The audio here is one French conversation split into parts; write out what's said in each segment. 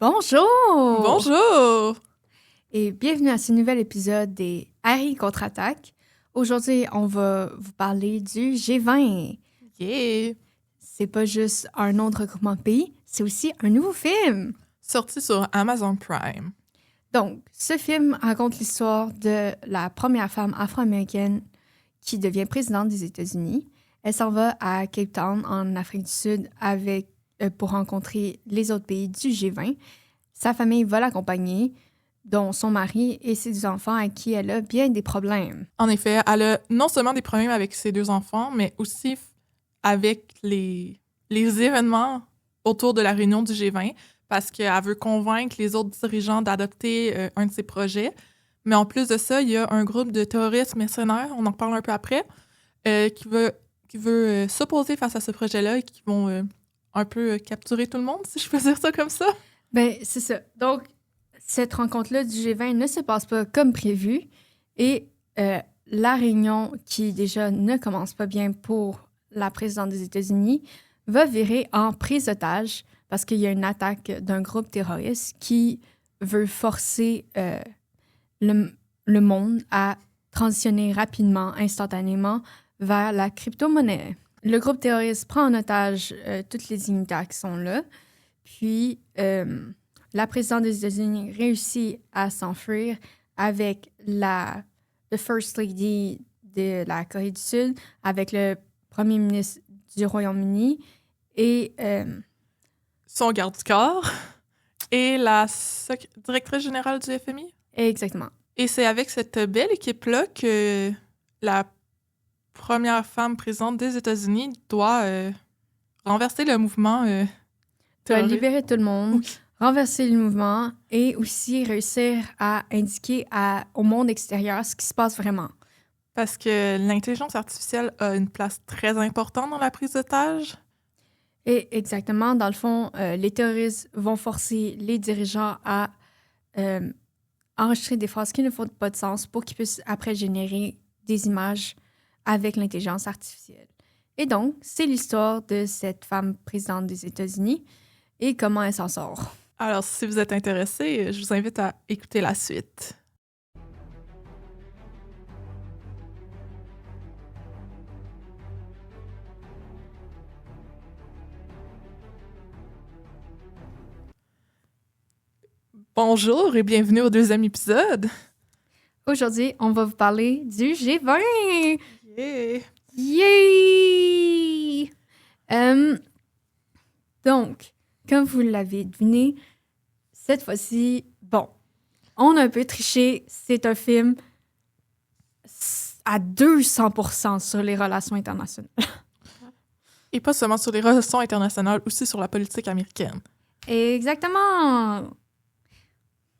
Bonjour! Bonjour! Et bienvenue à ce nouvel épisode des Harry contre-attaque. Aujourd'hui, on va vous parler du G20. Yeah! C'est pas juste un nom de regroupement de pays, c'est aussi un nouveau film. Sorti sur Amazon Prime. Donc, ce film raconte l'histoire de la première femme afro-américaine qui devient présidente des États-Unis. Elle s'en va à Cape Town, en Afrique du Sud, pour rencontrer les autres pays du G20. Sa famille va l'accompagner, dont son mari et ses 2 enfants à qui elle a bien des problèmes. En effet, elle a non seulement des problèmes avec ses 2 enfants, mais aussi avec les événements autour de la réunion du G20, parce qu'elle veut convaincre les autres dirigeants d'adopter un de ses projets. Mais en plus de ça, il y a un groupe de terroristes mercenaires, on en parle un peu après, qui veut s'opposer face à ce projet-là et qui vont un peu capturer tout le monde, si je peux dire ça comme ça. Ben, c'est ça. Donc, cette rencontre-là du G20 ne se passe pas comme prévu et la réunion, qui déjà ne commence pas bien pour la présidente des États-Unis, va virer en prise d'otage parce qu'il y a une attaque d'un groupe terroriste qui veut forcer le monde à transitionner rapidement, instantanément, vers la crypto-monnaie. Le groupe terroriste prend en otage toutes les dignitaires qui sont là, puis la présidente des États-Unis réussit à s'enfuir avec la First Lady de la Corée du Sud, avec le premier ministre du Royaume-Uni et son garde du corps et la directrice générale du FMI. Exactement. Et c'est avec cette belle équipe-là que la première femme présidente des États-Unis doit renverser le mouvement doit libérer tout le monde, oui. renverser le mouvement et aussi réussir à indiquer au monde extérieur ce qui se passe vraiment. Parce que l'intelligence artificielle a une place très importante dans la prise d'otage. Et exactement, dans le fond, les terroristes vont forcer les dirigeants à enregistrer des phrases qui ne font pas de sens pour qu'ils puissent après générer des images avec l'intelligence artificielle. Et donc, c'est l'histoire de cette femme présidente des États-Unis et comment elle s'en sort. Alors, si vous êtes intéressé, je vous invite à écouter la suite. Bonjour et bienvenue au 2e épisode. Aujourd'hui, on va vous parler du G20! Yeah! Yay! Donc, comme vous l'avez deviné, cette fois-ci, bon, on a un peu triché. C'est un film à 200% sur les relations internationales. Et pas seulement sur les relations internationales, aussi sur la politique américaine. Exactement!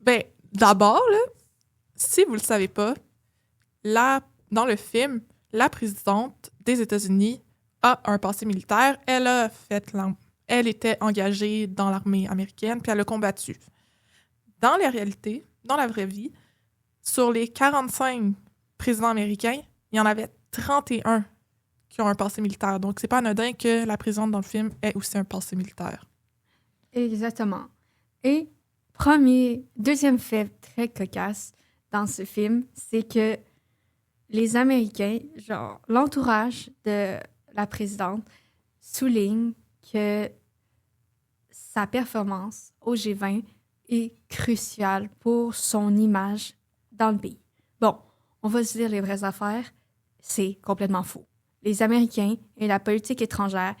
Ben, d'abord, là, si vous le savez pas, dans le film, la présidente des États-Unis a un passé militaire. Elle était engagée dans l'armée américaine, puis elle a combattu. Dans la réalité, dans la vraie vie, sur les 45 présidents américains, il y en avait 31 qui ont un passé militaire. Donc, c'est pas anodin que la présidente dans le film ait aussi un passé militaire. Exactement. Et deuxième fait très cocasse dans ce film, c'est que les Américains, genre l'entourage de la présidente, souligne que sa performance au G20 est cruciale pour son image dans le pays. Bon, on va se dire les vraies affaires, c'est complètement faux. Les Américains et la politique étrangère,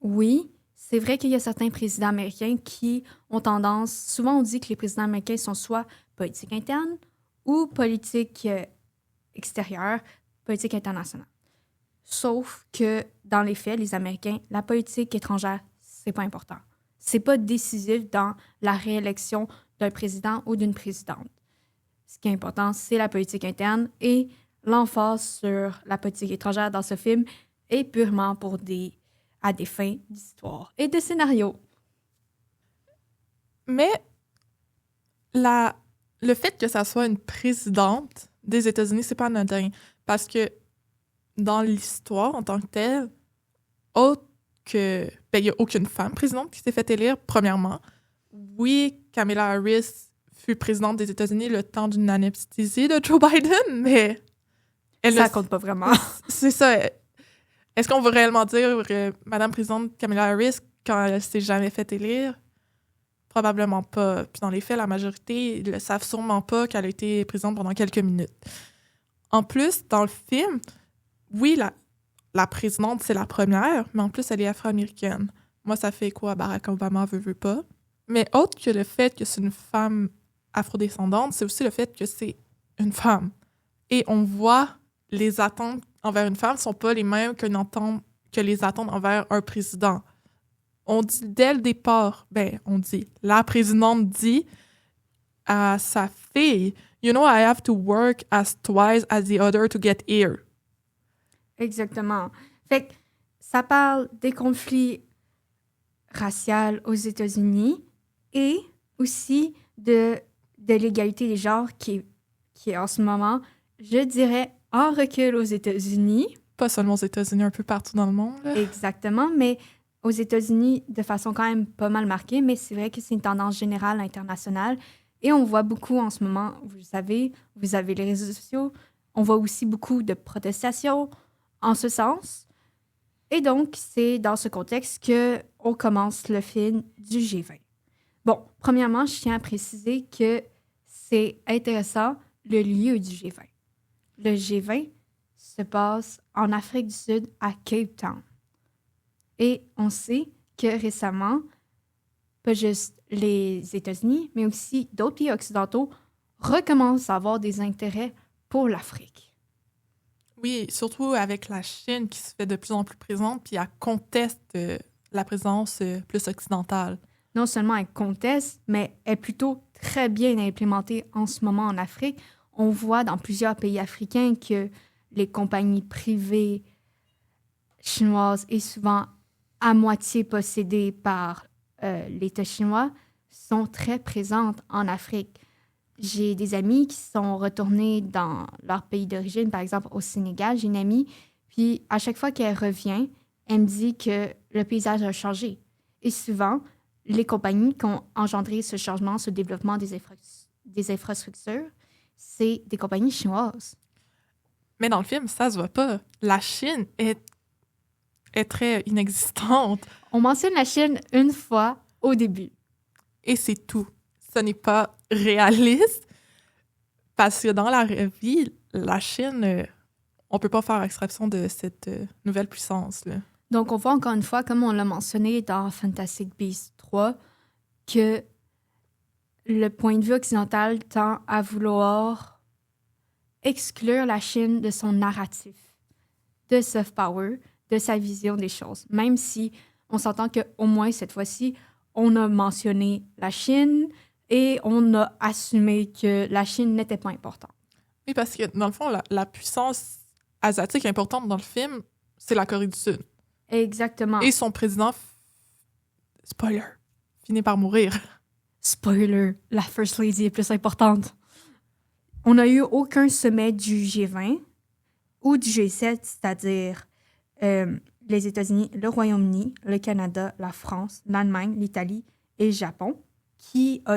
oui, c'est vrai qu'il y a certains présidents américains qui ont tendance... Souvent, on dit que les présidents américains sont soit politique interne ou politique extérieure, politique internationale. Sauf que, dans les faits, les Américains, la politique étrangère, c'est pas important. C'est pas décisif dans la réélection d'un président ou d'une présidente. Ce qui est important, c'est la politique interne et l'emphase sur la politique étrangère dans ce film est purement à des fins d'histoire et de scénario. Mais le fait que ça soit une présidente des États-Unis, c'est pas anodin. Parce que dans l'histoire en tant que telle, il n'y a aucune femme présidente qui s'est fait élire, premièrement. oui, Kamala Harris fut présidente des États-Unis le temps d'une anesthésie de Joe Biden, mais... Ça compte pas vraiment. C'est ça. Est-ce qu'on va réellement dire Madame présidente Kamala Harris quand elle s'est jamais fait élire? Probablement pas. Puis dans les faits, la majorité ne le savent sûrement pas qu'elle a été présidente pendant quelques minutes. En plus, dans le film, oui, la présidente, c'est la première, mais en plus, elle est afro-américaine. Moi, ça fait quoi? Barack Obama veut pas. Mais autre que le fait que c'est une femme afrodescendante, c'est aussi le fait que c'est une femme. Et on voit les attentes envers une femme ne sont pas les mêmes que les attentes envers un président. On dit dès le départ, la présidente dit à sa fille, You know, I have to work as twice as the other to get here. Exactement. Fait que ça parle des conflits raciaux aux États-Unis et aussi de l'égalité des genres qui est en ce moment, je dirais, en recul aux États-Unis. Pas seulement aux États-Unis, un peu partout dans le monde. Là. Exactement, mais aux États-Unis, de façon quand même pas mal marquée, mais c'est vrai que c'est une tendance générale internationale. Et on voit beaucoup en ce moment, vous savez, vous avez les réseaux sociaux, on voit aussi beaucoup de protestations en ce sens. Et donc, c'est dans ce contexte qu'on commence le film du G20. Bon, premièrement, je tiens à préciser que c'est intéressant le lieu du G20. Le G20 se passe en Afrique du Sud, à Cape Town. Et on sait que récemment, pas juste les États-Unis, mais aussi d'autres pays occidentaux recommencent à avoir des intérêts pour l'Afrique. Oui, surtout avec la Chine qui se fait de plus en plus présente, puis elle conteste la présence plus occidentale. Non seulement elle conteste, mais elle est plutôt très bien implémentée en ce moment en Afrique. On voit dans plusieurs pays africains que les compagnies privées chinoises et souvent à moitié possédées par l'État chinois sont très présentes en Afrique. J'ai des amis qui sont retournés dans leur pays d'origine, par exemple au Sénégal. J'ai une amie, puis à chaque fois qu'elle revient, elle me dit que le paysage a changé. Et souvent, les compagnies qui ont engendré ce changement, ce développement des infrastructures, c'est des compagnies chinoises. Mais dans le film, ça se voit pas. La Chine est très inexistante. On mentionne la Chine une fois au début. Et c'est tout. Ce n'est pas réaliste parce que dans la vie, la Chine, on peut pas faire extraction de cette nouvelle puissance. Là. Donc, on voit encore une fois, comme on l'a mentionné dans Fantastic Beasts 3, que le point de vue occidental tend à vouloir exclure la Chine de son narratif, de soft power, de sa vision des choses. Même si on s'entend qu'au moins cette fois-ci, on a mentionné la Chine et on a assumé que la Chine n'était pas importante. Oui, parce que dans le fond, la puissance asiatique importante dans le film, c'est la Corée du Sud. Exactement. Et son président, spoiler, finit par mourir. Spoiler, la First Lady est plus importante. On n'a eu aucun sommet du G20 ou du G7, c'est-à-dire les États-Unis, le Royaume-Uni, le Canada, la France, l'Allemagne, l'Italie et le Japon, qui a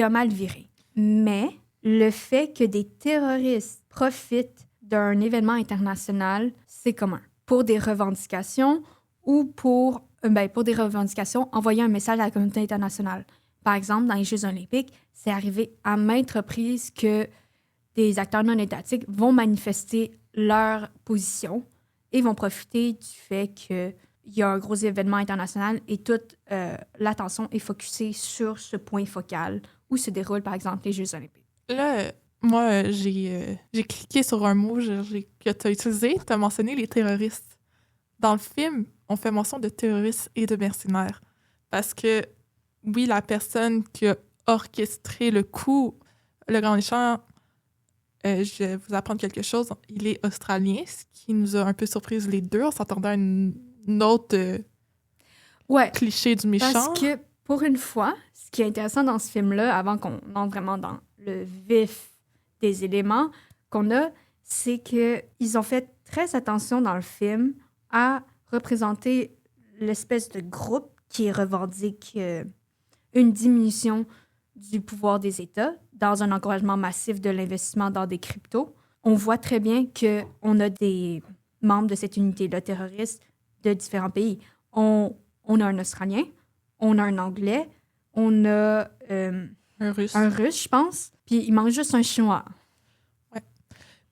mal viré. Mais le fait que des terroristes profitent d'un événement international, c'est commun. Pour des revendications ou pour des revendications, envoyer un message à la communauté internationale. Par exemple, dans les Jeux olympiques, c'est arrivé à maintes reprises que des acteurs non étatiques vont manifester leur position et vont profiter du fait qu'il y a un gros événement international et toute l'attention est focusée sur ce point focal où se déroulent, par exemple, les Jeux olympiques. Là, moi, j'ai cliqué sur un mot que tu as utilisé. Tu as mentionné les terroristes. Dans le film, on fait mention de terroristes et de mercenaires. Parce que, oui, la personne qui a orchestré le coup, le grand méchant, je vais vous apprendre quelque chose. Il est australien, ce qui nous a un peu surpris les deux. On s'attendait à une autre cliché du méchant. Parce que, pour une fois, ce qui est intéressant dans ce film-là, avant qu'on entre vraiment dans le vif des éléments qu'on a, c'est qu'ils ont fait très attention dans le film à représenter l'espèce de groupe qui revendique une diminution du pouvoir des États dans un encouragement massif de l'investissement dans des cryptos. On voit très bien qu'on a des membres de cette unité-là terroriste de différents pays. On a un Australien, on a un Anglais, on a Un Russe. un Russe, je pense, puis il manque juste un Chinois.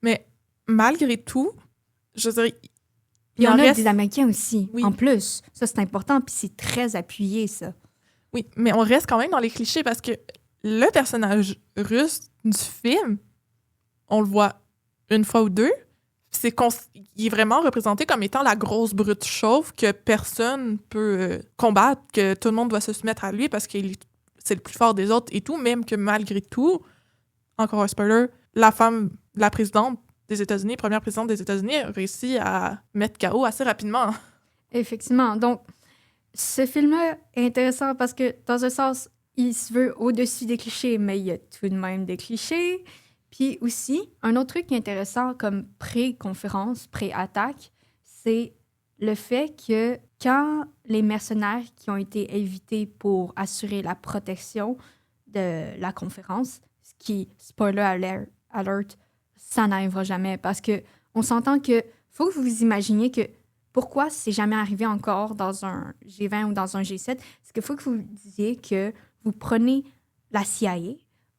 Mais malgré tout, je veux dire, Puis on en a reste... des Américains aussi, Oui. en plus. Ça, c'est important, puis c'est très appuyé, ça. Oui, mais on reste quand même dans les clichés parce que le personnage russe du film, on le voit une fois ou deux, il est vraiment représenté comme étant la grosse brute chauve que personne peut combattre, que tout le monde doit se soumettre à lui parce que c'est le plus fort des autres et tout, même que malgré tout, encore un spoiler, la femme, la présidente des États-Unis, première présidente des États-Unis, a réussi à mettre KO assez rapidement. Effectivement. Donc, ce film-là est intéressant parce que, dans un sens, il se veut au-dessus des clichés, mais il y a tout de même des clichés. Puis aussi, un autre truc qui est intéressant comme pré-conférence, pré-attaque, c'est le fait que quand les mercenaires qui ont été invités pour assurer la protection de la conférence, ce qui, spoiler alert, ça n'arrivera jamais parce que on s'entend que faut que vous vous imaginiez que pourquoi c'est jamais arrivé encore dans un G20 ou dans un G7, c'est qu'il faut que vous disiez que vous prenez la CIA,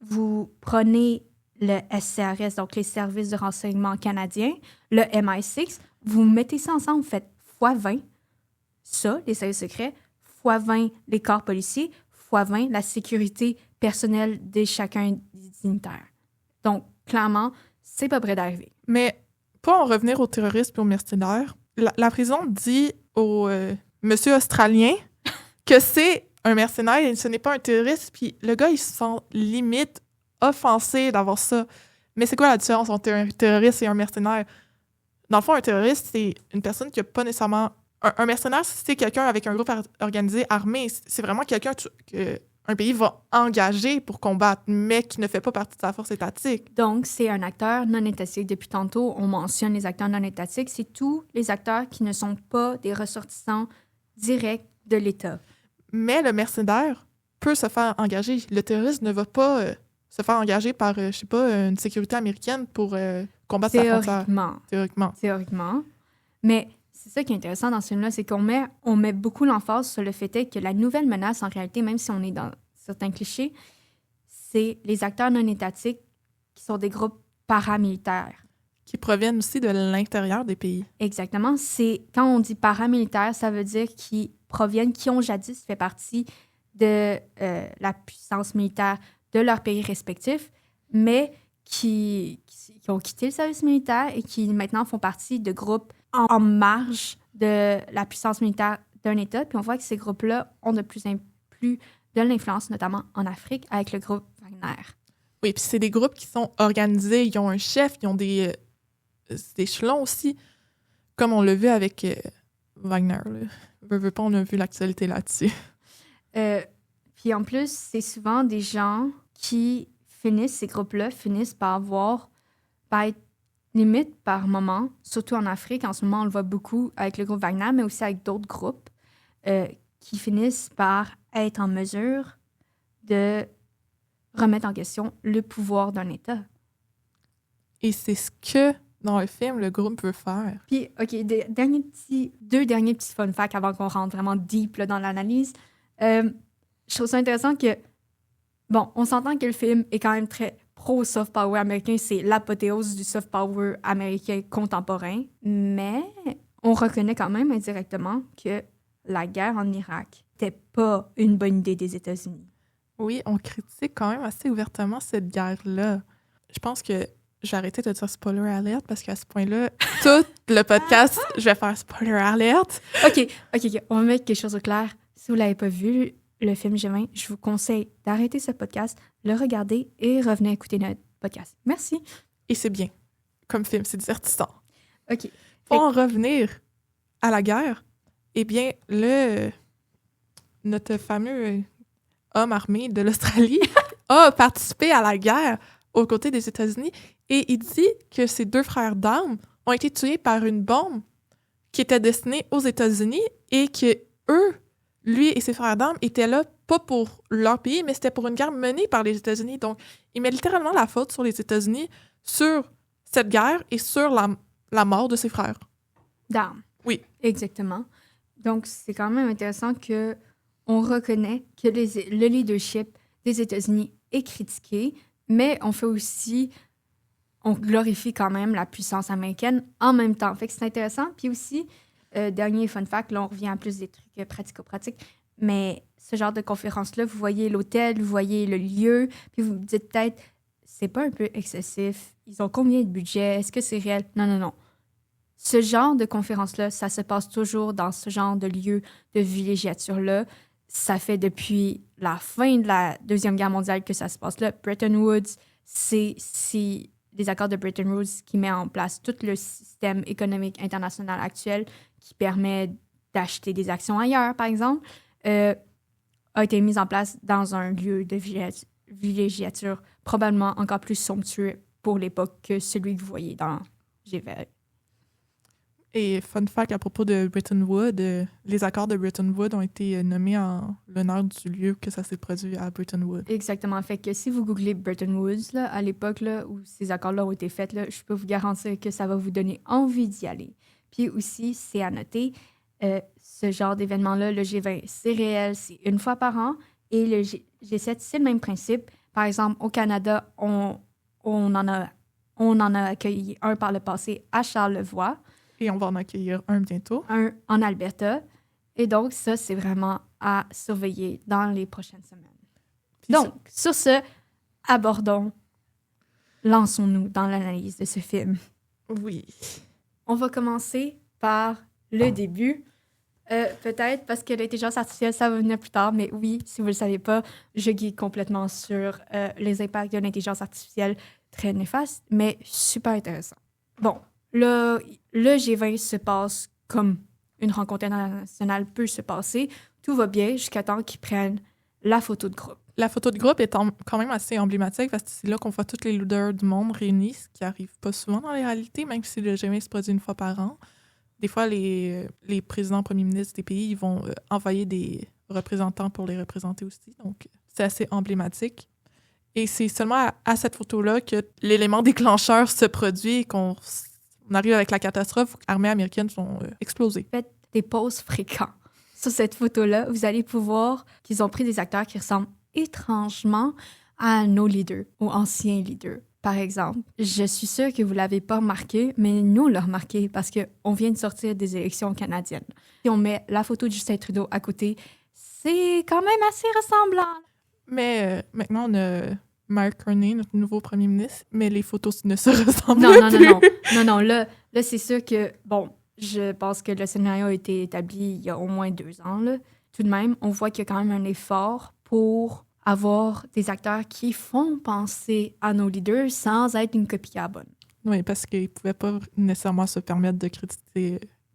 vous prenez le SCRS, donc les services de renseignement canadiens, le MI6, vous mettez ça ensemble, vous faites x20, ça, les services secrets, x20 les corps policiers, x20 la sécurité personnelle de chacun des dignitaires. Donc, clairement, c'est pas près d'arriver. Mais pour en revenir aux terroristes et aux mercenaires, la présidente dit au monsieur australien que c'est un mercenaire et ce n'est pas un terroriste, puis le gars, il se sent limite offensé d'avoir ça. Mais c'est quoi la différence entre un terroriste et un mercenaire? Dans le fond, un terroriste, c'est une personne qui n'a pas nécessairement... Un mercenaire, c'est quelqu'un avec un groupe organisé, armé. C'est vraiment quelqu'un qu'un pays va engager pour combattre, mais qui ne fait pas partie de sa force étatique. Donc, c'est un acteur non étatique. Depuis tantôt, on mentionne les acteurs non étatiques. C'est tous les acteurs qui ne sont pas des ressortissants directs de l'État. Mais le mercenaire peut se faire engager. Le terroriste ne va pas se faire engager par, je sais pas, une sécurité américaine pour combattre sa frontière. Théoriquement. Mais c'est ça qui est intéressant dans ce film-là, c'est qu'on met beaucoup l'emphase sur le fait que la nouvelle menace, en réalité, même si on est dans certains clichés, c'est les acteurs non étatiques qui sont des groupes paramilitaires. Qui proviennent aussi de l'intérieur des pays. Exactement. Quand on dit paramilitaire, ça veut dire qui ont jadis fait partie de la puissance militaire de leur pays respectif, mais qui ont quitté le service militaire et qui maintenant font partie de groupes en marge de la puissance militaire d'un État. Puis on voit que ces groupes-là ont de plus en plus de l'influence, notamment en Afrique, avec le groupe Wagner. Oui, puis c'est des groupes qui sont organisés, ils ont un chef, ils ont des échelons aussi, comme on l'a vu avec Wagner. Veux pas, on a vu l'actualité là-dessus. Puis en plus, c'est souvent des gens qui ces groupes-là finissent par être limite par moment, surtout en Afrique. En ce moment, on le voit beaucoup avec le groupe Wagner, mais aussi avec d'autres groupes qui finissent par être en mesure de remettre en question le pouvoir d'un État. Et c'est ce que, dans le film, le groupe veut faire. Puis, OK, deux derniers petits fun facts avant qu'on rentre vraiment deep là, dans l'analyse. Je trouve ça intéressant que, bon, on s'entend que le film est quand même très pro-soft power américain. C'est l'apothéose du soft power américain contemporain. Mais on reconnaît quand même indirectement que la guerre en Irak n'était pas une bonne idée des États-Unis. Oui, on critique quand même assez ouvertement cette guerre-là. Je pense que je vais arrêter de dire spoiler alert parce qu'à ce point-là, tout le podcast, je vais faire spoiler alert. OK. On va mettre quelque chose au clair. Si vous ne l'avez pas vu, le film G20, je vous conseille d'arrêter ce podcast, le regarder et revenir écouter notre podcast. Merci. Et c'est bien. Comme film, c'est divertissant. OK. Pour en revenir à la guerre, eh bien, notre fameux homme armé de l'Australie a participé à la guerre aux côtés des États-Unis et il dit que ses deux frères d'armes ont été tués par une bombe qui était destinée aux États-Unis et que eux, lui et ses frères d'armes étaient là pas pour leur pays, mais c'était pour une guerre menée par les États-Unis. Donc, il met littéralement la faute sur les États-Unis, sur cette guerre et sur la mort de ses frères. D'armes. Oui. Exactement. Donc, c'est quand même intéressant que on reconnaît que le leadership des États-Unis est critiqué, mais on glorifie quand même la puissance américaine en même temps. Fait que c'est intéressant. Puis aussi, dernier fun fact, là, on revient à plus des trucs pratico-pratiques, mais ce genre de conférence-là, vous voyez l'hôtel, vous voyez le lieu, puis vous vous dites peut-être, c'est pas un peu excessif? Ils ont combien de budget? Est-ce que c'est réel? Non, non, non. Ce genre de conférence-là, ça se passe toujours dans ce genre de lieu de villégiature-là. Ça fait depuis la fin de la Deuxième Guerre mondiale que ça se passe là. Bretton Woods, c'est les accords de Bretton Woods qui met en place tout le système économique international actuel qui permet d'acheter des actions ailleurs, par exemple, a été mis en place dans un lieu de villégiature probablement encore plus somptueux pour l'époque que celui que vous voyez dans GVR. Et fun fact à propos de Bretton Woods, les accords de Bretton Woods ont été nommés en l'honneur du lieu que ça s'est produit à Bretton Woods. Exactement. Fait que si vous googlez Bretton Woods, là, à l'époque là, où ces accords-là ont été faits, là, je peux vous garantir que ça va vous donner envie d'y aller. Puis aussi, c'est à noter, ce genre d'événement-là, le G20, c'est réel, c'est une fois par an. Et le G7, c'est le même principe. Par exemple, au Canada, on en a accueilli un par le passé à Charlevoix. Et on va en accueillir un bientôt. Un en Alberta. Et donc, ça, c'est vraiment à surveiller dans les prochaines semaines. Puis donc, sur ce, lançons-nous dans l'analyse de ce film. Oui. On va commencer par le début. Peut-être parce que l'intelligence artificielle, ça va venir plus tard, mais oui, si vous ne le savez pas, je guide complètement sur les impacts de l'intelligence artificielle très néfastes, mais super intéressant. Bon, le G20 se passe comme une rencontre internationale peut se passer. Tout va bien jusqu'à temps qu'ils prennent la photo de groupe. La photo de groupe est quand même assez emblématique parce que c'est là qu'on voit tous les leaders du monde réunis, ce qui n'arrive pas souvent dans les réalités, même si le G20 se produit une fois par an. Des fois, les présidents, premiers ministres des pays, ils vont envoyer des représentants pour les représenter aussi. Donc, c'est assez emblématique. Et c'est seulement à cette photo-là que l'élément déclencheur se produit et qu'on arrive avec la catastrophe où les armées américaines sont explosées. Faites des pauses fréquents. Sur cette photo-là, vous allez pouvoir qu'ils ont pris des acteurs qui ressemblent étrangement à nos leaders, aux anciens leaders. Par exemple, je suis sûre que vous ne l'avez pas remarqué, mais nous, on l'a remarqué parce qu'on vient de sortir des élections canadiennes. Si on met la photo de Justin Trudeau à côté, c'est quand même assez ressemblant. Mais maintenant, on a Mark Carney, notre nouveau premier ministre, mais les photos ne se ressemblent plus. Non. Là, c'est sûr que, bon, je pense que le scénario a été établi il y a au moins 2 ans. Là. Tout de même, on voit qu'il y a quand même un effort pour avoir des acteurs qui font penser à nos leaders sans être une copie bonne. Oui, parce qu'ils ne pouvaient pas nécessairement se permettre de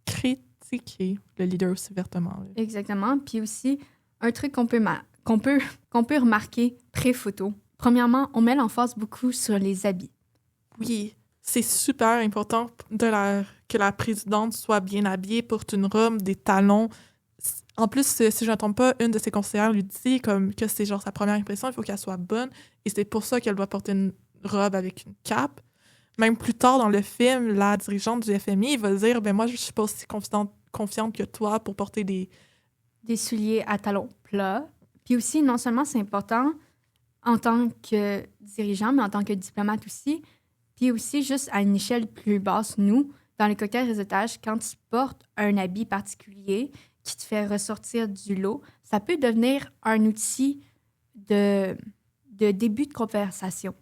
critiquer le leader aussi vertement. Là. Exactement. Puis aussi, un truc qu'on peut remarquer pré-photo. Premièrement, on met l'emphase beaucoup sur les habits. Oui, c'est super important que la présidente soit bien habillée, porte une robe, des talons. En plus, si je n'entends pas, une de ses conseillères lui dit comme que c'est genre sa première impression, il faut qu'elle soit bonne. Et c'est pour ça qu'elle doit porter une robe avec une cape. Même plus tard dans le film, la dirigeante du FMI va dire « Ben moi, je suis pas aussi confiante que toi pour porter des souliers à talons plats. » Puis aussi, non seulement c'est important en tant que dirigeant, mais en tant que diplomate aussi. Puis aussi, juste à une échelle plus basse, nous, dans les cocktails réseautage, quand tu portes un habit particulier qui te fait ressortir du lot, ça peut devenir un outil de début de conversation.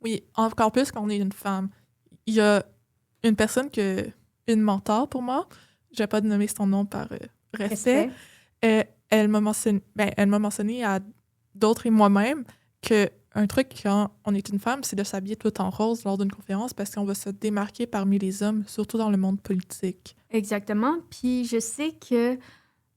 Oui, encore plus quand on est une femme. Il y a une personne une mentor pour moi, je vais pas nommer son nom par respect. Elle m'a mentionné à d'autres et moi-même qu'un truc quand on est une femme, c'est de s'habiller tout en rose lors d'une conférence parce qu'on va se démarquer parmi les hommes, surtout dans le monde politique. Exactement. Puis je sais que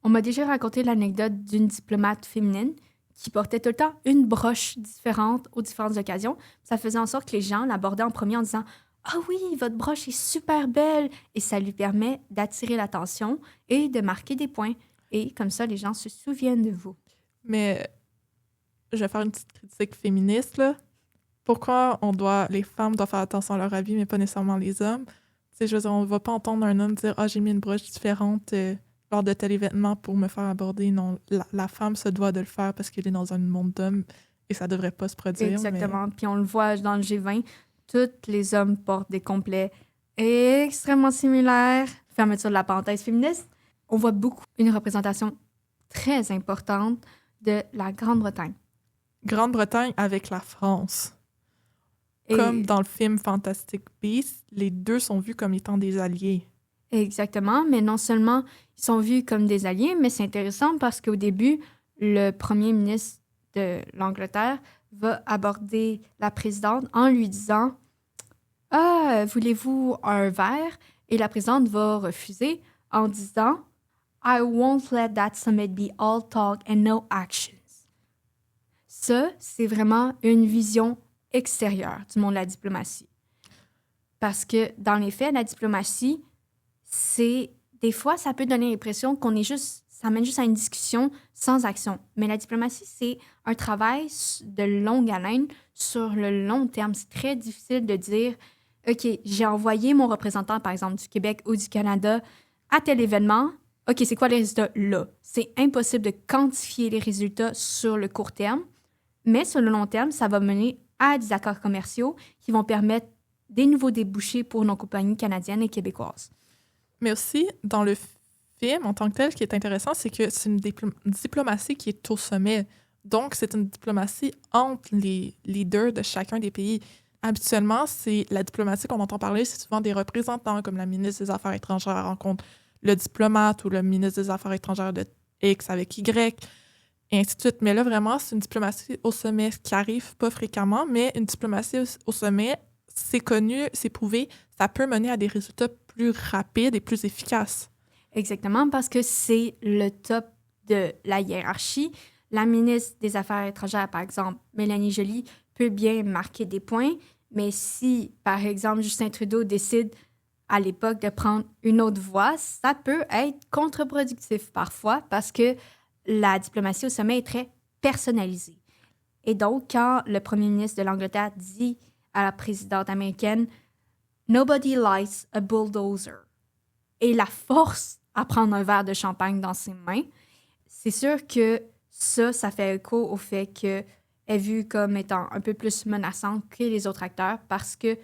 on m'a déjà raconté l'anecdote d'une diplomate féminine qui portait tout le temps une broche différente aux différentes occasions. Ça faisait en sorte que les gens l'abordaient en premier en disant « Ah oui, votre broche est super belle! » Et ça lui permet d'attirer l'attention et de marquer des points. Et comme ça, les gens se souviennent de vous. Mais je vais faire une petite critique féministe, là. Pourquoi les femmes doivent faire attention à leur habit, mais pas nécessairement les hommes? Tu sais, je veux dire, on ne va pas entendre un homme dire « Ah, j'ai mis une broche différente lors de tel événement pour me faire aborder. » Non, la femme se doit de le faire parce qu'elle est dans un monde d'hommes et ça devrait pas se produire. Exactement. Puis on le voit dans le G20, tous les hommes portent des complets extrêmement similaires. Fermeture de la parenthèse féministe. On voit beaucoup une représentation très importante de la Grande-Bretagne. Grande-Bretagne avec la France. Et Comme dans le film Fantastic Beasts, les deux sont vus comme étant des alliés. exactement, mais non seulement ils sont vus comme des alliés, mais c'est intéressant parce qu'au début, le premier ministre de l'Angleterre va aborder la présidente en lui disant « Ah, voulez-vous un verre? » Et la présidente va refuser en disant « I won't let that summit be all talk and no actions. » Ça, c'est vraiment une vision extérieure du monde de la diplomatie. Parce que dans les faits, la diplomatie, des fois, ça peut donner l'impression ça mène juste à une discussion sans action. Mais la diplomatie, c'est un travail de longue haleine sur le long terme. C'est très difficile de dire, OK, j'ai envoyé mon représentant, par exemple, du Québec ou du Canada à tel événement. OK, c'est quoi les résultats là? C'est impossible de quantifier les résultats sur le court terme, mais sur le long terme, ça va mener à des accords commerciaux qui vont permettre des nouveaux débouchés pour nos compagnies canadiennes et québécoises. Mais aussi, dans le film, en tant que tel, ce qui est intéressant, c'est que c'est une diplomatie qui est au sommet. Donc, c'est une diplomatie entre les leaders de chacun des pays. Habituellement, c'est la diplomatie qu'on entend parler, c'est souvent des représentants, comme la ministre des Affaires étrangères rencontre le diplomate ou le ministre des Affaires étrangères de X avec Y, et ainsi de suite. Mais là, vraiment, c'est une diplomatie au sommet qui arrive pas fréquemment, mais une diplomatie au sommet, c'est connu, c'est prouvé, ça peut mener à des résultats plus rapides et plus efficaces. Exactement, parce que c'est le top de la hiérarchie. La ministre des Affaires étrangères, par exemple, Mélanie Joly, peut bien marquer des points, mais si, par exemple, Justin Trudeau décide à l'époque de prendre une autre voie, ça peut être contre-productif parfois parce que la diplomatie au sommet est très personnalisée. Et donc, quand le premier ministre de l'Angleterre dit à la présidente américaine « Nobody likes a bulldozer » et la force à prendre un verre de champagne dans ses mains, c'est sûr que ça fait écho au fait qu'elle est vue comme étant un peu plus menaçante que les autres acteurs parce qu'ils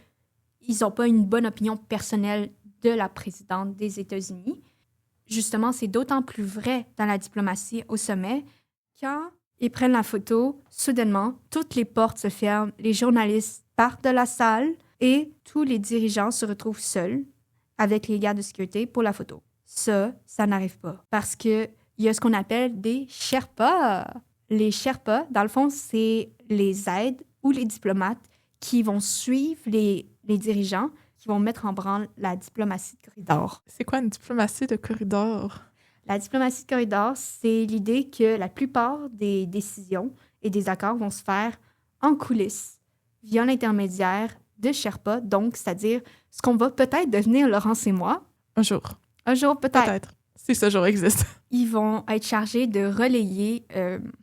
n'ont pas une bonne opinion personnelle de la présidente des États-Unis. Justement, c'est d'autant plus vrai dans la diplomatie au sommet. Quand ils prennent la photo, soudainement, toutes les portes se ferment, les journalistes partent de la salle et tous les dirigeants se retrouvent seuls avec les gardes de sécurité pour la photo. Ça n'arrive pas parce qu'il y a ce qu'on appelle des Sherpas. Les Sherpas, dans le fond, c'est les aides ou les diplomates qui vont suivre les dirigeants, qui vont mettre en branle la diplomatie de corridor. C'est quoi une diplomatie de corridor? La diplomatie de corridor, c'est l'idée que la plupart des décisions et des accords vont se faire en coulisses, via l'intermédiaire de Sherpas, donc c'est-à-dire ce qu'on va peut-être devenir Laurence et moi. Un jour. Un jour, peut-être. Peut-être, si ce jour existe. Ils vont être chargés de relayer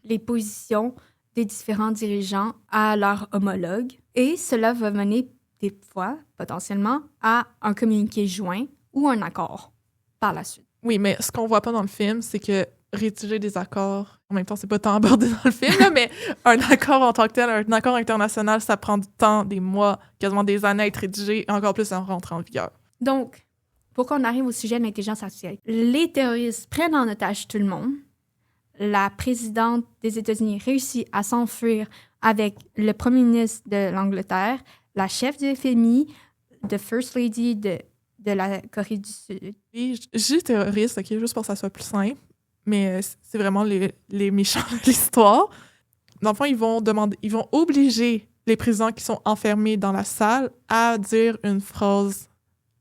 les positions des différents dirigeants à leurs homologues. Et cela va mener des fois, potentiellement, à un communiqué joint ou un accord par la suite. Oui, mais ce qu'on voit pas dans le film, c'est que rédiger des accords, en même temps, c'est pas tant abordé dans le film, là, mais un accord en tant que tel, un accord international, ça prend du temps, des mois, quasiment des années à être rédigé, et encore plus à rentrer en vigueur. Donc, pour qu'on arrive au sujet de l'intelligence artificielle, les terroristes prennent en otage tout le monde. La présidente des États-Unis réussit à s'enfuir avec le premier ministre de l'Angleterre, la chef du FMI, the First Lady de la Corée du Sud. Et j'ai terroriste, OK, juste pour que ça soit plus simple, mais c'est vraiment les méchants de l'histoire. Dans le fond, ils vont obliger les présidents qui sont enfermés dans la salle à dire une phrase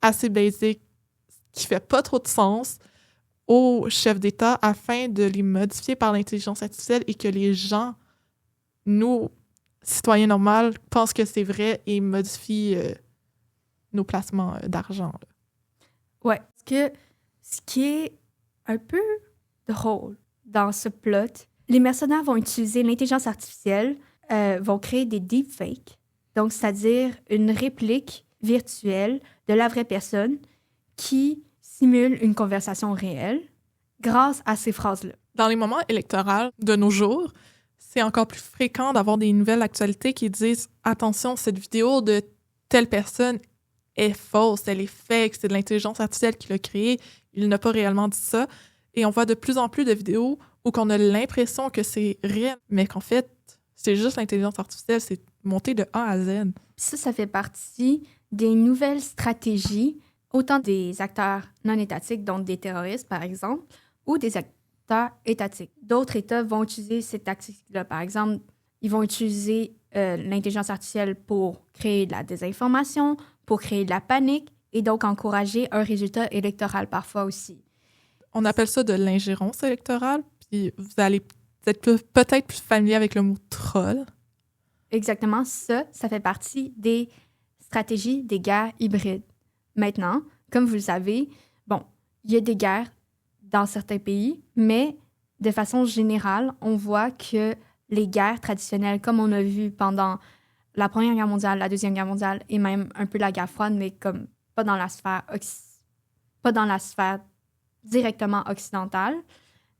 assez basique qui fait pas trop de sens au chef d'État afin de les modifier par l'intelligence artificielle et que les gens, nous, citoyens normaux, pensent que c'est vrai et modifient nos placements d'argent. Ouais. Parce que ce qui est un peu drôle dans ce plot. Les mercenaires vont utiliser l'intelligence artificielle, vont créer des deepfakes, donc c'est-à-dire une réplique virtuelle de la vraie personne qui simule une conversation réelle grâce à ces phrases-là. Dans les moments électoraux de nos jours, c'est encore plus fréquent d'avoir des nouvelles d'actualité qui disent « Attention, cette vidéo de telle personne est fausse, elle est fake, c'est de l'intelligence artificielle qui l'a créée, il n'a pas réellement dit ça. » Et on voit de plus en plus de vidéos où on a l'impression que c'est réel, mais qu'en fait, c'est juste l'intelligence artificielle, c'est monté de A à Z. Ça fait partie des nouvelles stratégies, autant des acteurs non étatiques, donc des terroristes, par exemple, ou des acteurs étatiques. D'autres États vont utiliser ces tactiques-là. Par exemple, ils vont utiliser l'intelligence artificielle pour créer de la désinformation, pour créer de la panique et donc encourager un résultat électoral parfois aussi. On appelle ça de l'ingérence électorale, puis vous allez être peut-être plus familier avec le mot « troll ». Exactement, ça fait partie des stratégies des guerres hybrides. Maintenant, comme vous le savez, bon, il y a des guerres dans certains pays, mais de façon générale, on voit que les guerres traditionnelles, comme on a vu pendant la Première Guerre mondiale, la Deuxième Guerre mondiale et même un peu la guerre froide, mais comme pas dans la sphère directement occidentale,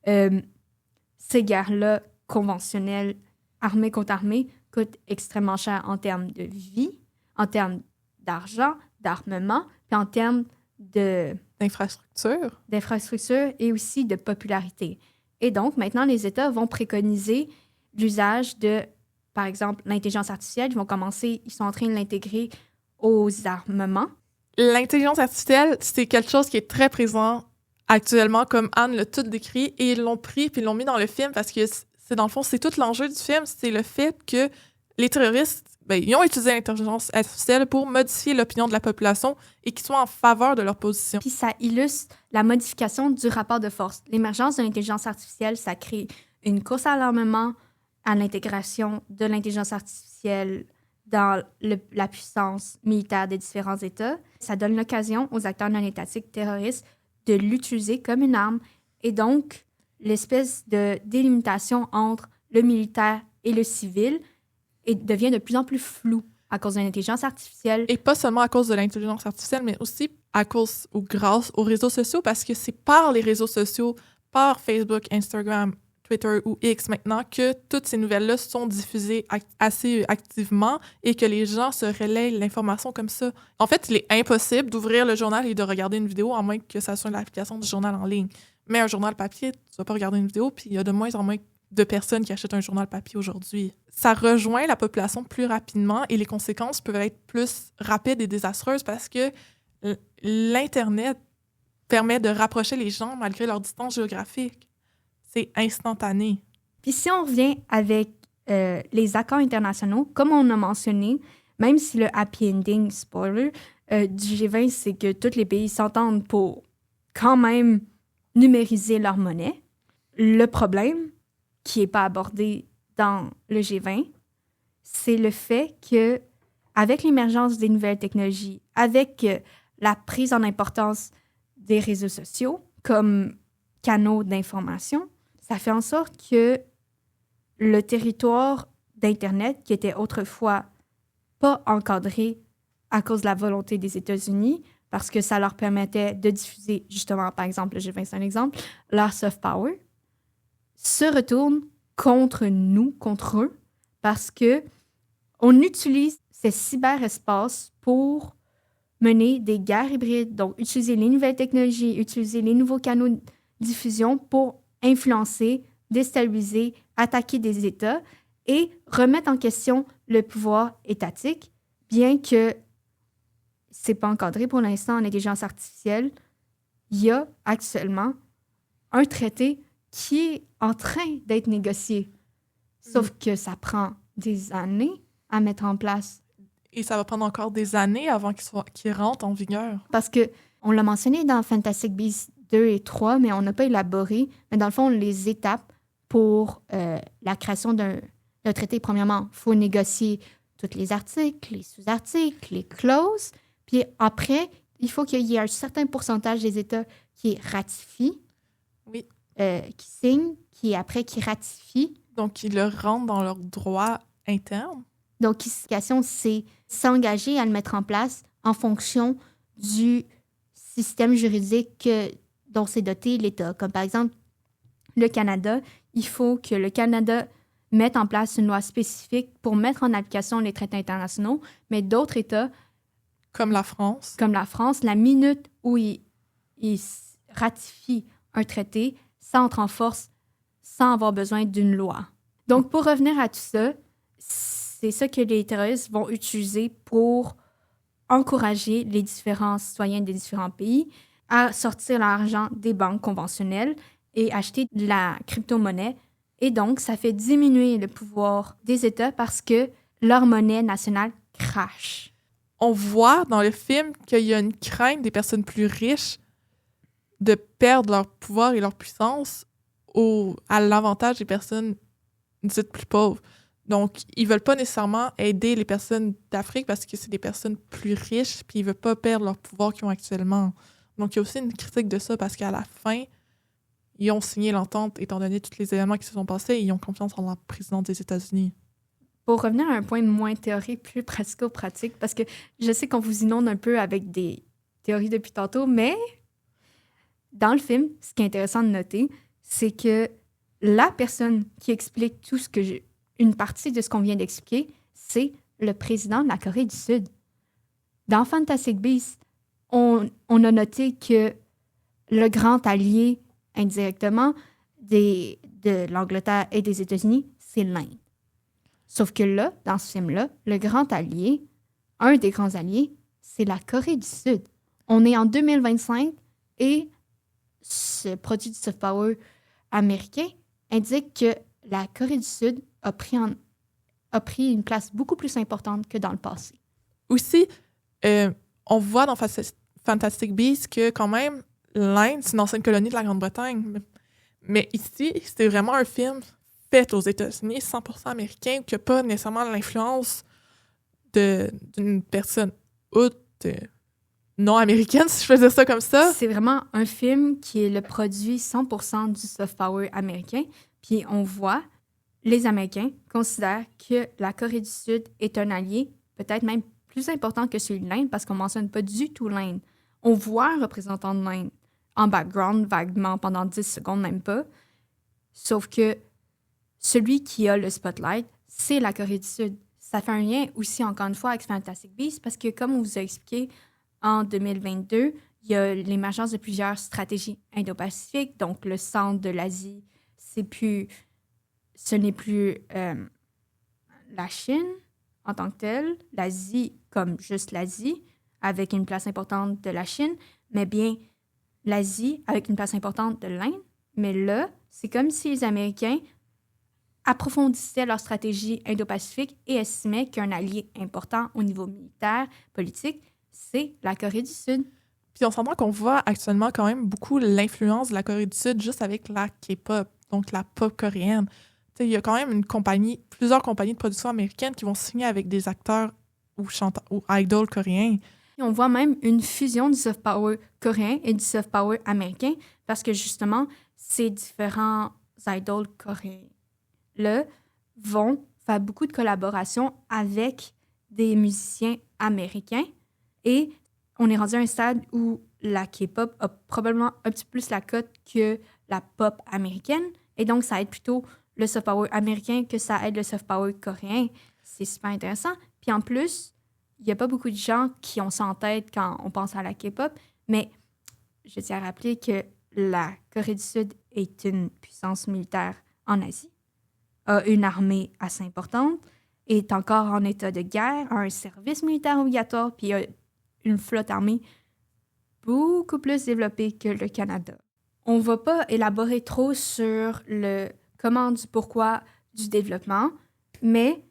ces guerres-là conventionnelles, armée contre armée, coûtent extrêmement cher en termes de vie, en termes d'argent, d'armement, puis en termes d'infrastructure et aussi de popularité. Et donc, maintenant, les États vont préconiser l'usage de, par exemple, l'intelligence artificielle. Ils sont en train de l'intégrer aux armements. L'intelligence artificielle, c'est quelque chose qui est très présent actuellement, comme Anne l'a tout décrit, et ils l'ont pris puis ils l'ont mis dans le film parce que c'est dans le fond, c'est tout l'enjeu du film, c'est le fait que les terroristes, ils ont utilisé l'intelligence artificielle pour modifier l'opinion de la population et qu'ils soient en faveur de leur position. Puis ça illustre la modification du rapport de force. L'émergence de l'intelligence artificielle, ça crée une course à l'armement, à l'intégration de l'intelligence artificielle dans la puissance militaire des différents États. Ça donne l'occasion aux acteurs non étatiques terroristes de l'utiliser comme une arme. Et donc, l'espèce de délimitation entre le militaire et le civil devient de plus en plus floue à cause de l'intelligence artificielle. Et pas seulement à cause de l'intelligence artificielle, mais aussi à cause ou grâce aux réseaux sociaux, parce que c'est par les réseaux sociaux, par Facebook, Instagram, Twitter ou X maintenant, que toutes ces nouvelles-là sont diffusées assez activement et que les gens se relaient l'information comme ça. En fait, il est impossible d'ouvrir le journal et de regarder une vidéo, à moins que ça soit l'application du journal en ligne. Mais un journal papier, tu vas pas regarder une vidéo, puis il y a de moins en moins de personnes qui achètent un journal papier aujourd'hui. Ça rejoint la population plus rapidement et les conséquences peuvent être plus rapides et désastreuses parce que l'Internet permet de rapprocher les gens malgré leur distance géographique. C'est instantané. Puis si on revient avec les accords internationaux, comme on a mentionné, même si le happy ending, spoiler, du G20, c'est que tous les pays s'entendent pour quand même numériser leur monnaie. Le problème, qui n'est pas abordé dans le G20, c'est le fait que, avec l'émergence des nouvelles technologies, avec la prise en importance des réseaux sociaux comme canaux d'information, ça fait en sorte que le territoire d'Internet, qui était autrefois pas encadré à cause de la volonté des États-Unis, parce que ça leur permettait de diffuser, justement, par exemple, le G20, c'est un exemple, leur soft power, se retourne contre nous, contre eux, parce que on utilise ces cyberespaces pour mener des guerres hybrides, donc utiliser les nouvelles technologies, utiliser les nouveaux canaux de diffusion pour influencer, déstabiliser, attaquer des États et remettre en question le pouvoir étatique, bien que c'est pas encadré pour l'instant en intelligence artificielle. Il y a actuellement un traité qui est en train d'être négocié. Sauf que ça prend des années à mettre en place. Et ça va prendre encore des années avant qu'il rentre en vigueur. Parce que on l'a mentionné dans Fantastic Beasts 2 et 3, mais on n'a pas élaboré. Mais dans le fond, les étapes pour la création d'un traité, premièrement, il faut négocier tous les articles, les sous-articles, les clauses. Puis après, il faut qu'il y ait un certain pourcentage des États qui ratifient. Oui. qui signent, qui ratifient. Donc, ils le rentrent dans leur droit interne. Donc, ici, c'est s'engager à le mettre en place en fonction du système juridique dont s'est doté l'État. Comme par exemple, le Canada, il faut que le Canada mette en place une loi spécifique pour mettre en application les traités internationaux, mais d'autres États, comme la France, la minute où ils ratifient un traité, ça entre en force sans avoir besoin d'une loi. Donc, pour revenir à tout ça, c'est ça que les terroristes vont utiliser pour encourager les différents citoyens des différents pays à sortir leur argent des banques conventionnelles et acheter de la crypto-monnaie. Et donc, ça fait diminuer le pouvoir des États parce que leur monnaie nationale crache. On voit dans le film qu'il y a une crainte des personnes plus riches de perdre leur pouvoir et leur puissance à l'avantage des personnes dites plus pauvres. Donc, ils veulent pas nécessairement aider les personnes d'Afrique parce que c'est des personnes plus riches puis ils veulent pas perdre leur pouvoir qu'ils ont actuellement. Donc, il y a aussi une critique de ça parce qu'à la fin, ils ont signé l'entente étant donné tous les événements qui se sont passés et ils ont confiance en la présidente des États-Unis. Pour revenir à un point moins théorique, plus pratico-pratique, parce que je sais qu'on vous inonde un peu avec des théories depuis tantôt, mais dans le film, ce qui est intéressant de noter, c'est que la personne qui explique une partie de ce qu'on vient d'expliquer, c'est le président de la Corée du Sud. Dans Fantastic Beasts, on a noté que le grand allié, indirectement, de l'Angleterre et des États-Unis, c'est l'Inde. Sauf que là, dans ce film-là, le grand allié, un des grands alliés, c'est la Corée du Sud. On est en 2025 et ce produit du soft power américain indique que la Corée du Sud a pris une place beaucoup plus importante que dans le passé. Aussi, on voit dans Fantastic Beasts que quand même, l'Inde, c'est une ancienne colonie de la Grande-Bretagne. Mais ici, c'est vraiment un film fait aux États-Unis, 100% américain, qui n'a pas nécessairement l'influence d'une personne non américaine, si je peux dire ça comme ça. C'est vraiment un film qui est le produit 100% du soft power américain. Puis on voit, les Américains considèrent que la Corée du Sud est un allié, peut-être même plus important que celui de l'Inde, parce qu'on ne mentionne pas du tout l'Inde. On voit un représentant de l'Inde en background, vaguement, pendant 10 secondes, même pas. Sauf que celui qui a le spotlight, c'est la Corée du Sud. Ça fait un lien aussi, encore une fois, avec Fantastic Beasts, parce que, comme on vous a expliqué, en 2022, il y a l'émergence de plusieurs stratégies indo-pacifiques. Donc, le centre de l'Asie, ce n'est plus la Chine en tant que telle, l'Asie comme juste l'Asie, avec une place importante de la Chine, mais bien l'Asie avec une place importante de l'Inde. Mais là, c'est comme si les Américains approfondissaient leur stratégie indo-pacifique et estimaient qu'un allié important au niveau militaire, politique, c'est la Corée du Sud. Puis on s'entend qu'on voit actuellement quand même beaucoup l'influence de la Corée du Sud juste avec la K-pop, donc la pop coréenne. Il y a quand même plusieurs compagnies de production américaines qui vont signer avec des acteurs ou idoles coréens. Et on voit même une fusion du soft power coréen et du soft power américain parce que justement, ces différents idoles coréens-là vont faire beaucoup de collaborations avec des musiciens américains et on est rendu à un stade où la K-pop a probablement un petit peu plus la cote que la pop américaine et donc ça aide plutôt le soft power américain que ça aide le soft power coréen. C'est super intéressant. Puis en plus, il n'y a pas beaucoup de gens qui ont ça en tête quand on pense à la K-pop, mais je tiens à rappeler que la Corée du Sud est une puissance militaire en Asie, a une armée assez importante, est encore en état de guerre, a un service militaire obligatoire, puis a une flotte armée beaucoup plus développée que le Canada. On ne va pas élaborer trop sur le comment, du pourquoi du développement, mais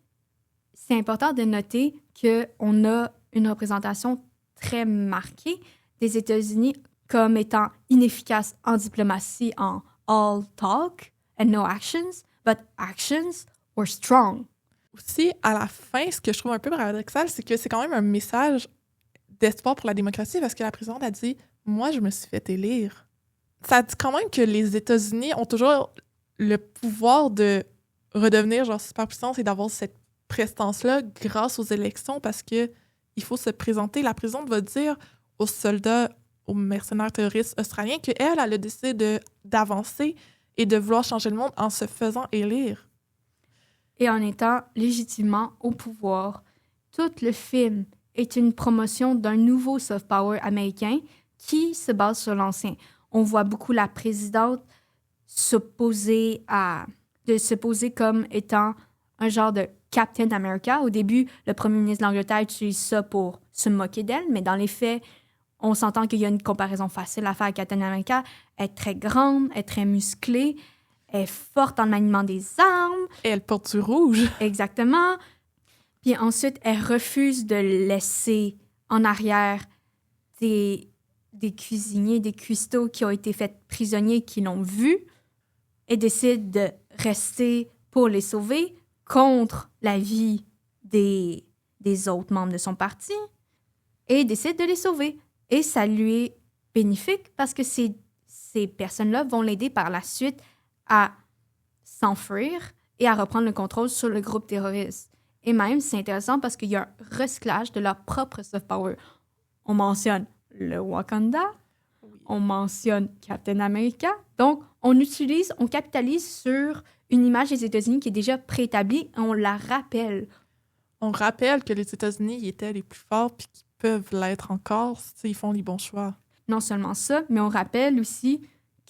c'est important de noter qu'on a une représentation très marquée des États-Unis comme étant inefficaces en diplomatie en all talk and no actions, but actions were strong. Aussi, à la fin, ce que je trouve un peu paradoxal, c'est que c'est quand même un message d'espoir pour la démocratie parce que la présidente a dit « Moi, je me suis fait élire. ça dit quand même que les États-Unis ont toujours le pouvoir de redevenir genre superpuissance et d'avoir cette prestance-là grâce aux élections parce que il faut se présenter. La présidente va dire aux soldats, aux mercenaires terroristes australiens qu'elle a décidé d'avancer et de vouloir changer le monde en se faisant élire. Et en étant légitimement au pouvoir, tout le film est une promotion d'un nouveau soft power américain qui se base sur l'ancien. On voit beaucoup la présidente se poser comme étant un genre de Captain America. Au début, le premier ministre de l'Angleterre utilise ça pour se moquer d'elle, mais dans les faits, on s'entend qu'il y a une comparaison facile à faire avec Captain America. Elle est très grande, elle est très musclée, elle est forte dans le maniement des armes. Et elle porte du rouge. Exactement. Puis ensuite, elle refuse de laisser en arrière des cuisiniers, des cuistots qui ont été faits prisonniers, qui l'ont vu, et décide de rester pour les sauver contre l'avis des autres membres de son parti, et décide de les sauver. Et ça lui est bénéfique parce que ces personnes-là vont l'aider par la suite à s'enfuir et à reprendre le contrôle sur le groupe terroriste. Et même, c'est intéressant parce qu'il y a un recyclage de leur propre soft power. On mentionne le Wakanda, on mentionne Captain America. Donc, on capitalise sur une image des États-Unis qui est déjà préétablie et on la rappelle. On rappelle que les États-Unis étaient les plus forts puis qu'ils peuvent l'être encore s'ils font les bons choix. Non seulement ça, mais on rappelle aussi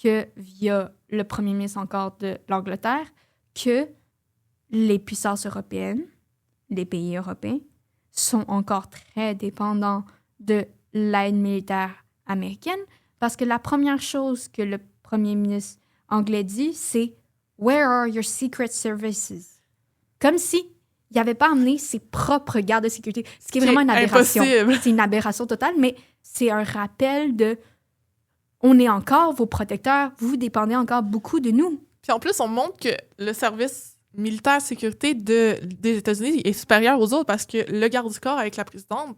que via le premier ministre encore de l'Angleterre, que les puissances européennes, les pays européens, sont encore très dépendants de l'aide militaire américaine parce que la première chose que le premier ministre anglais dit, c'est « Where are your secret services? » Comme si il n'avait pas amené ses propres gardes de sécurité, ce qui est vraiment une aberration. Impossible. C'est une aberration totale, mais c'est un rappel de « On est encore vos protecteurs, vous dépendez encore beaucoup de nous. » Puis en plus, on montre que le service militaire sécurité des États-Unis est supérieur aux autres parce que le garde du corps avec la présidente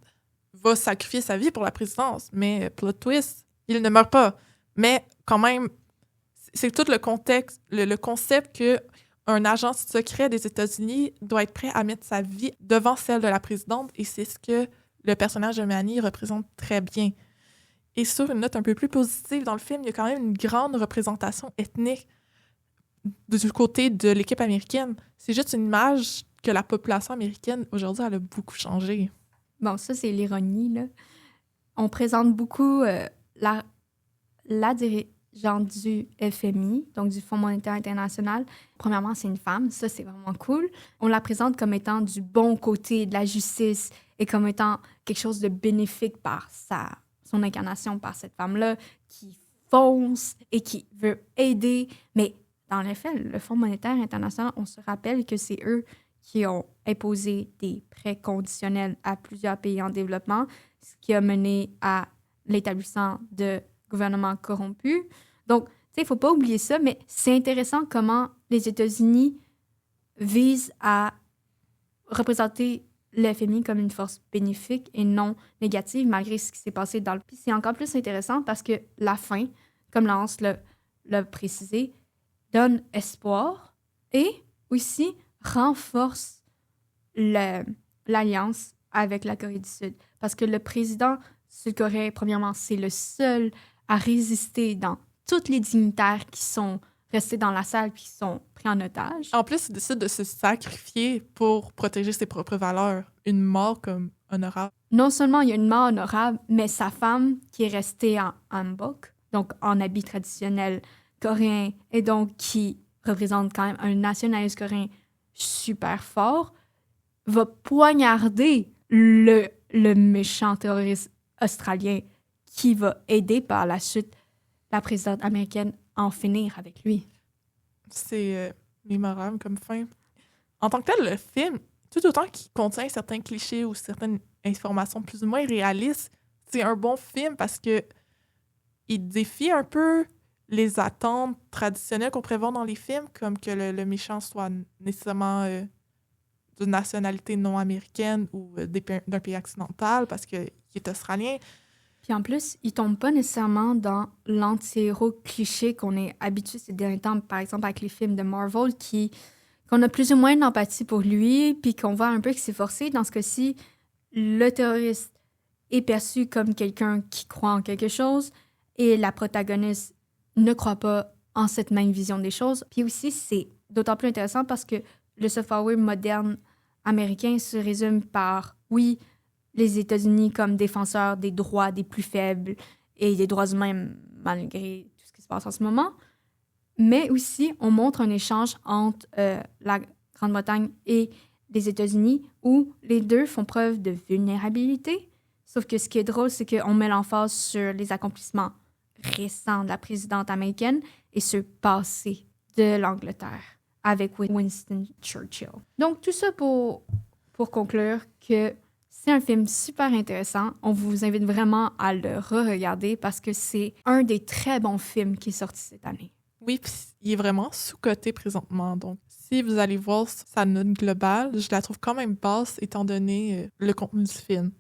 va sacrifier sa vie pour la présidence. Mais plot twist, il ne meurt pas. Mais quand même, c'est tout le contexte, le concept que un agent secret des États-Unis doit être prêt à mettre sa vie devant celle de la présidente et c'est ce que le personnage de Manny représente très bien. Et sur une note un peu plus positive, dans le film, il y a quand même une grande représentation ethnique du côté de l'équipe américaine. C'est juste une image que la population américaine, aujourd'hui, elle a beaucoup changé. Bon, ça, c'est l'ironie, là. On présente beaucoup la dirigeante du FMI, donc du Fonds monétaire international. Premièrement, c'est une femme. Ça, c'est vraiment cool. On la présente comme étant du bon côté de la justice et comme étant quelque chose de bénéfique par son incarnation, par cette femme-là qui fonce et qui veut aider. Mais dans les faits, le Fonds monétaire international, on se rappelle que c'est eux qui ont imposé des prêts conditionnels à plusieurs pays en développement, ce qui a mené à l'établissement de gouvernements corrompus. Donc, tu sais, il ne faut pas oublier ça, mais c'est intéressant comment les États-Unis visent à représenter le FMI comme une force bénéfique et non négative, malgré ce qui s'est passé dans le pays. C'est encore plus intéressant parce que la fin, comme Laurence l'a précisé, donne espoir et aussi renforce l'alliance avec la Corée du Sud. Parce que le président sud-coréen, premièrement, c'est le seul à résister dans tous les dignitaires qui sont restés dans la salle et qui sont pris en otage. En plus, il décide de se sacrifier pour protéger ses propres valeurs. Une mort comme honorable. Non seulement il y a une mort honorable, mais sa femme, qui est restée en hanbok, donc en habit traditionnel coréen, et donc qui représente quand même un nationalisme coréen super fort, va poignarder le méchant terroriste australien qui va aider par la suite la présidente américaine à en finir avec lui. C'est mémorable comme fin. En tant que tel, le film, tout autant qu'il contient certains clichés ou certaines informations plus ou moins réalistes, c'est un bon film parce que il défie un peu les attentes traditionnelles qu'on pourrait voir dans les films, comme que le méchant soit nécessairement d'une nationalité non américaine ou d'un pays occidental parce qu'il est australien. Puis en plus, il tombe pas nécessairement dans l'anti-héros cliché qu'on est habitué ces derniers temps, par exemple avec les films de Marvel, qu'on a plus ou moins d'empathie pour lui, puis qu'on voit un peu que c'est forcé. Dans ce cas-ci, le terroriste est perçu comme quelqu'un qui croit en quelque chose et la protagoniste ne croit pas en cette même vision des choses. Puis aussi, c'est d'autant plus intéressant parce que le soft power moderne américain se résume par, oui, les États-Unis comme défenseurs des droits des plus faibles et des droits humains malgré tout ce qui se passe en ce moment. Mais aussi, on montre un échange entre la Grande-Bretagne et les États-Unis où les deux font preuve de vulnérabilité. Sauf que ce qui est drôle, c'est qu'on met l'emphase sur les accomplissements récents de la présidente américaine et sur le passé de l'Angleterre avec Winston Churchill. Donc, tout ça pour conclure que c'est un film super intéressant. On vous invite vraiment à le re-regarder parce que c'est un des très bons films qui est sorti cette année. Oui, puis il est vraiment sous-coté présentement. Donc, si vous allez voir sa note globale, je la trouve quand même basse étant donné le contenu du film.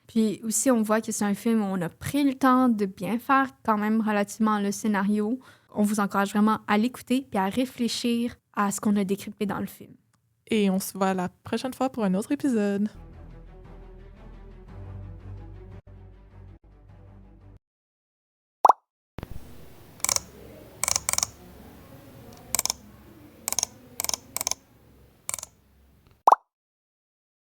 Puis aussi, on voit que c'est un film où on a pris le temps de bien faire quand même relativement le scénario. On vous encourage vraiment à l'écouter puis à réfléchir à ce qu'on a décrypté dans le film. Et on se voit la prochaine fois pour un autre épisode.